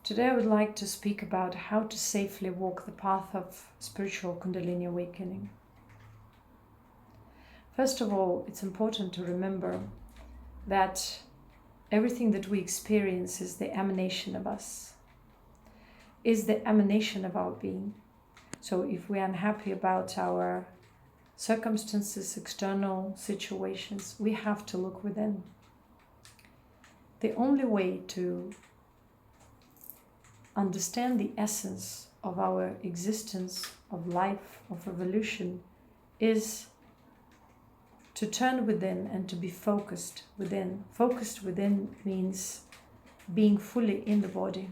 Today I would like to speak about how to safely walk the path of spiritual Kundalini awakening. First of all, it's important to remember that everything that we experience is the emanation of us, is the emanation of our being. So if we're unhappy about our circumstances, external situations, we have to look within. The only way to understand the essence of our existence, of life, of evolution, is to turn within and to be focused within. Focused within means being fully in the body,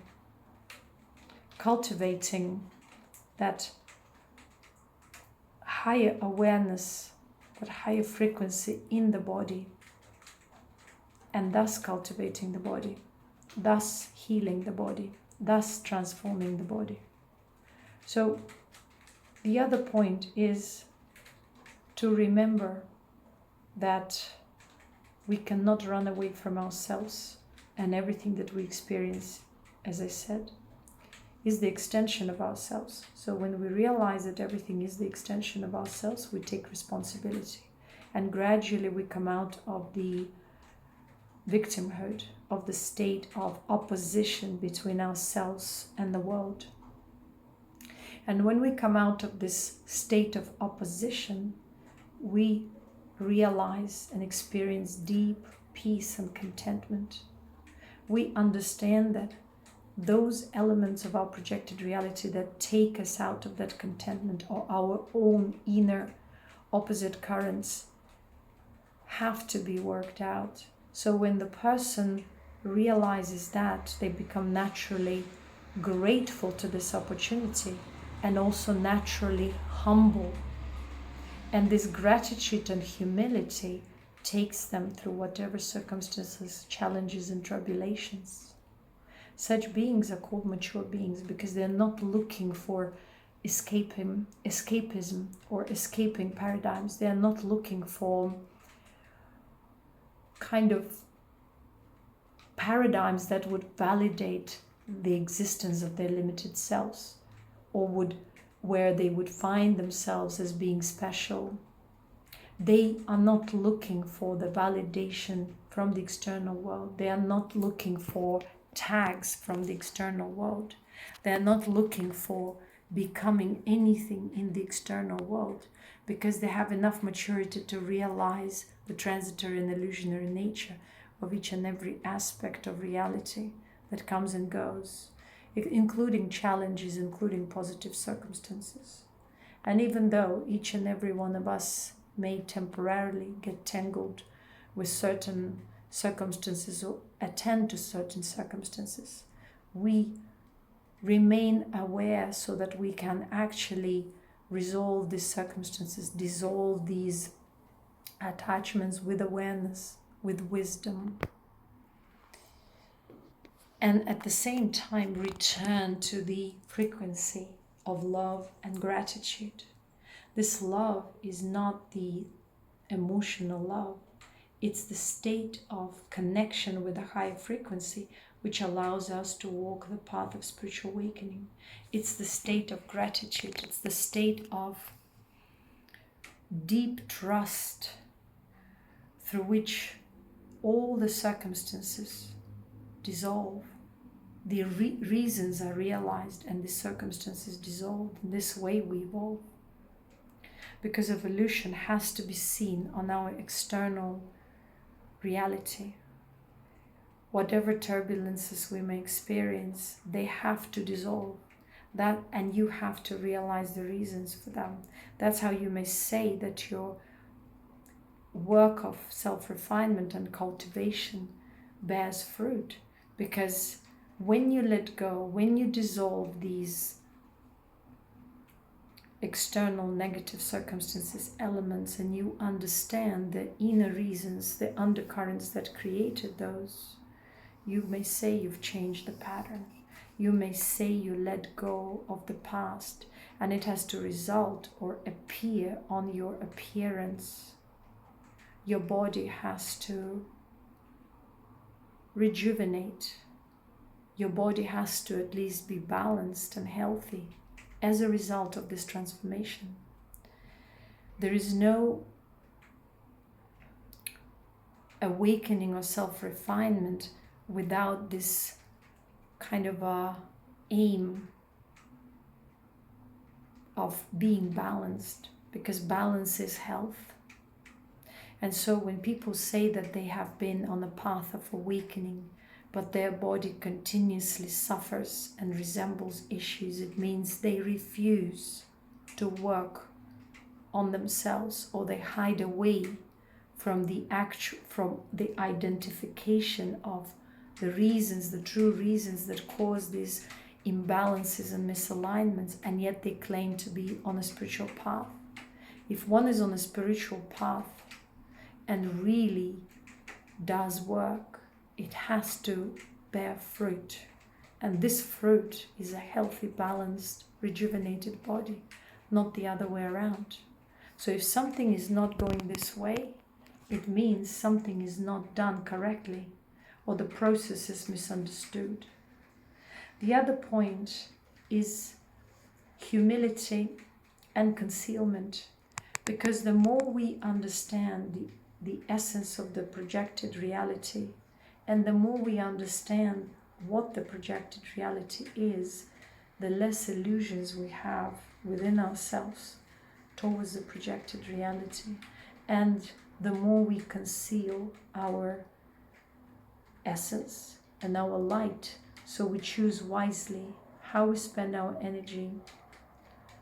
cultivating that higher awareness, that higher frequency in the body, and thus cultivating the body, thus healing the body, thus transforming the body. So the other point is to remember that we cannot run away from ourselves, and everything that we experience, as I said, is the extension of ourselves. So when we realize that everything is the extension of ourselves, we take responsibility, and gradually we come out of the victimhood, of the state of opposition between ourselves and the world. And when we come out of this state of opposition, we realize and experience deep peace and contentment. We understand that those elements of our projected reality that take us out of that contentment, or our own inner opposite currents, have to be worked out. So when the person realizes that, they become naturally grateful to this opportunity and also naturally humble. And this gratitude and humility takes them through whatever circumstances, challenges, and tribulations. Such beings are called mature beings because they're not looking for escapism or escaping paradigms. They are not looking for kind of paradigms that would validate the existence of their limited selves, or where they would find themselves as being special. They are not looking for the validation from the external world. They are not looking for tags from the external world. They are not looking for becoming anything in the external world, because they have enough maturity to realize the transitory and illusionary nature of each and every aspect of reality that comes and goes, including challenges, including positive circumstances. And even though each and every one of us may temporarily get tangled with certain circumstances or attend to certain circumstances, we remain aware so that we can actually resolve these circumstances, dissolve these attachments with awareness, with wisdom, and at the same time return to the frequency of love and gratitude. This love is not the emotional love. It's the state of connection with a higher frequency which allows us to walk the path of spiritual awakening. It's the state of gratitude. It's the state of deep trust through which all the circumstances dissolve. The reasons are realized and the circumstances dissolved. In this way we evolve. Because evolution has to be seen on our external reality. Whatever turbulences we may experience, they have to dissolve. And you have to realize the reasons for them. That's how you may say that your work of self-refinement and cultivation bears fruit. Because when you let go, when you dissolve these external negative circumstances, elements, and you understand the inner reasons, the undercurrents that created those, you may say you've changed the pattern. You may say you let go of the past, and it has to result or appear on your appearance. Your body has to rejuvenate. your body has to at least be balanced and healthy as a result of this transformation. There is no awakening or self-refinement without this kind of a aim of being balanced, because balance is health. And so when people say that they have been on a path of awakening, but their body continuously suffers and resembles issues, it means they refuse to work on themselves, or they hide away from the identification of the reasons, the true reasons that cause these imbalances and misalignments, and yet they claim to be on a spiritual path. If one is on a spiritual path and really does work, it has to bear fruit. And this fruit is a healthy, balanced, rejuvenated body, not the other way around. So if something is not going this way, it means something is not done correctly, or the process is misunderstood. The other point is humility and concealment, because the more we understand the essence of the projected reality, and the more we understand what the projected reality is, the less illusions we have within ourselves towards the projected reality, and the more we conceal our essence and our light. So we choose wisely how we spend our energy,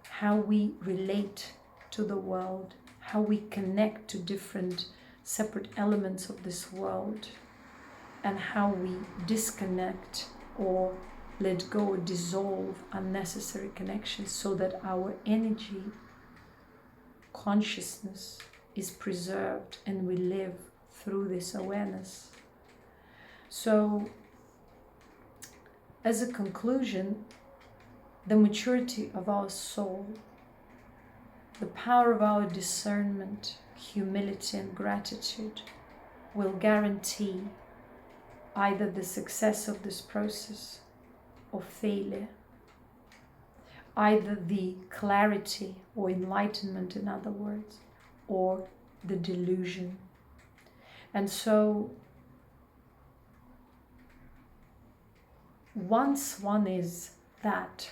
how we relate to the world, how we connect to different separate elements of this world, and how we disconnect or let go or dissolve unnecessary connections, so that our energy consciousness is preserved and we live through this awareness. So, as a conclusion, the maturity of our soul, the power of our discernment, humility and gratitude will guarantee either the success of this process or failure, either the clarity or enlightenment, in other words, or the delusion. And so once one is that,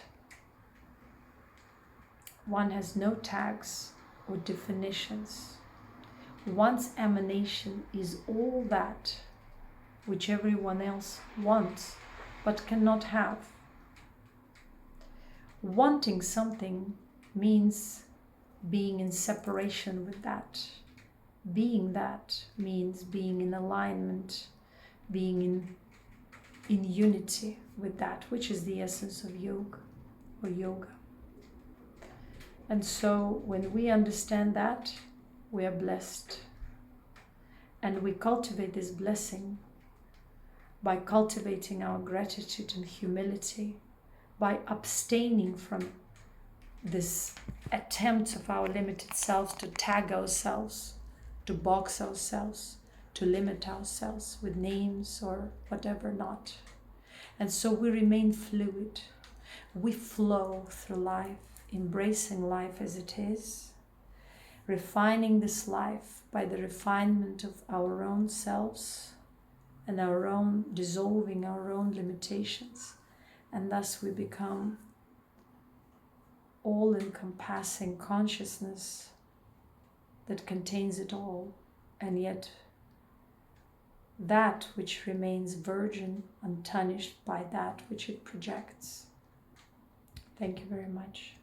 one has no tags or definitions. One's emanation is all that which everyone else wants but cannot have. Wanting something means being in separation with that. Being that means being in alignment, being in unity with that, which is the essence of yoga or yoga. And so when we understand that, we are blessed. And we cultivate this blessing by cultivating our gratitude and humility, by abstaining from this attempt of our limited selves to tag ourselves, to box ourselves, to limit ourselves with names or whatever not. And so we remain fluid. We flow through life, embracing life as it is, refining this life by the refinement of our own selves and our own dissolving our own limitations. And thus we become all-encompassing consciousness that contains it all, and yet that which remains virgin, untarnished by that which it projects. Thank you very much.